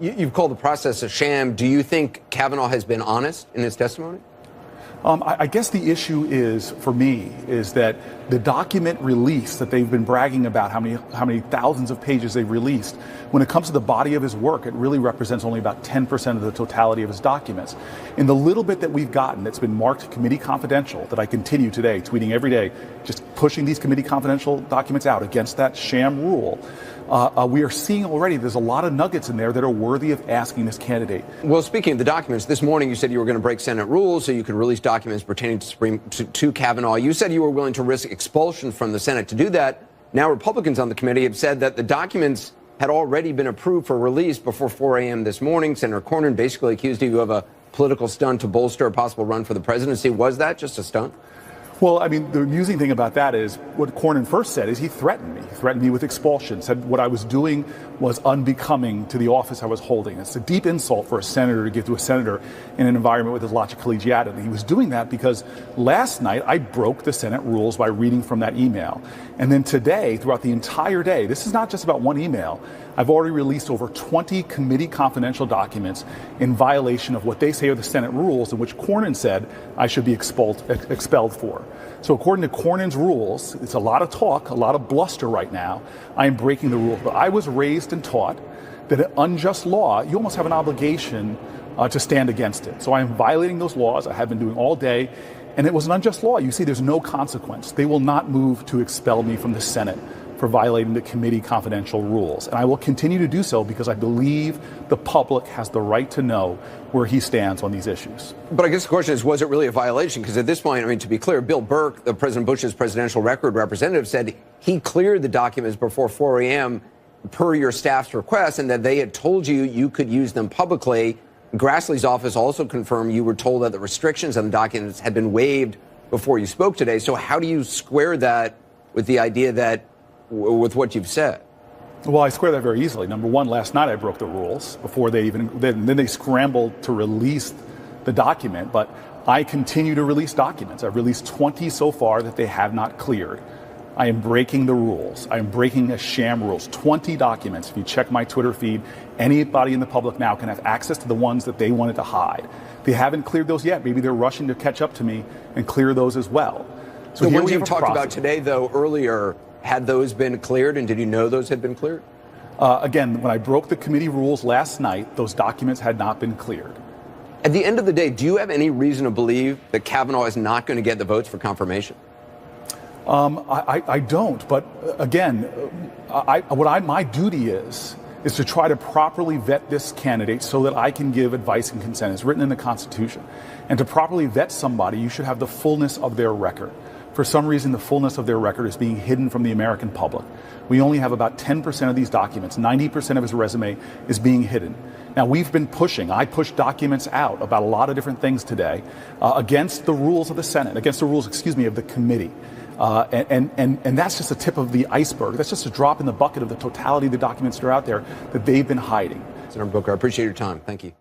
You've called the process a sham. Do you think Kavanaugh has been honest in his testimony? I guess the issue is, for me, is that the document release that they've been bragging about, how many thousands of pages they've released, when it comes to the body of his work, it really represents only about 10% of the totality of his documents. In the little bit that we've gotten that's been marked committee confidential, that I continue today, tweeting every day, just pushing these committee confidential documents out against that sham rule, we are seeing already there's a lot of nuggets in there that are worthy of asking this candidate. Well, speaking of the documents, this morning you said you were going to break Senate rules so you could release documents pertaining to Kavanaugh. You said you were willing to risk expulsion from the Senate to do that. Now Republicans on the committee have said that the documents had already been approved for release before 4 a.m. this morning. Senator Cornyn basically accused you of a political stunt to bolster a possible run for the presidency. Was that just a stunt? Well, I mean, the amusing thing about that is what Cornyn first said is he threatened me. He threatened me with expulsion, said what I was doing was unbecoming to the office I was holding. It's a deep insult for a senator to give to a senator in an environment with lots of collegiality. He was doing that because last night I broke the Senate rules by reading from that email. And then today, throughout the entire day, this is not just about one email. I've already released over 20 committee confidential documents in violation of what they say are the Senate rules, in which Cornyn said I should be expelled for. So according to Cornyn's rules, it's a lot of talk, a lot of bluster right now. I am breaking the rules. But I was raised and taught that an unjust law, you almost have an obligation to stand against it. So I am violating those laws. I have been doing all day. And it was an unjust law. You see, there's no consequence. They will not move to expel me from the Senate for violating the committee confidential rules. And I will continue to do so because I believe the public has the right to know where he stands on these issues. But I guess the question is, was it really a violation? Because at this point, I mean, to be clear, Bill Burke, the President Bush's presidential record representative, said he cleared the documents before 4 a.m. per your staff's request, and that they had told you you could use them publicly. Grassley's office also confirmed you were told that the restrictions on the documents had been waived before you spoke today. So how do you square that with the idea that, with what you've said? Well, I square that very easily. Number one, last night I broke the rules before they then they scrambled to release the document, but I continue to release documents. I've released 20 so far that they have not cleared. I am breaking the rules. I am breaking the sham rules. 20 documents. If you check my Twitter feed, anybody in the public now can have access to the ones that they wanted to hide. They haven't cleared those yet. Maybe they're rushing to catch up to me and clear those as well. So the ones you talked about today, though, earlier, had those been cleared, and did you know those had been cleared? Again, when I broke the committee rules last night, those documents had not been cleared. At the end of the day, do you have any reason to believe that Kavanaugh is not going to get the votes for confirmation? I don't. But again, my duty is to try to properly vet this candidate so that I can give advice and consent. It's written in the Constitution. And to properly vet somebody, you should have the fullness of their record. For some reason, the fullness of their record is being hidden from the American public. We only have about 10% of these documents. 90% of his resume is being hidden. Now, we've been pushing. I pushed documents out about a lot of different things today against the rules of the Senate, against the rules, of the committee. And that's just the tip of the iceberg. That's just a drop in the bucket of the totality of the documents that are out there that they've been hiding. Senator Booker, I appreciate your time. Thank you.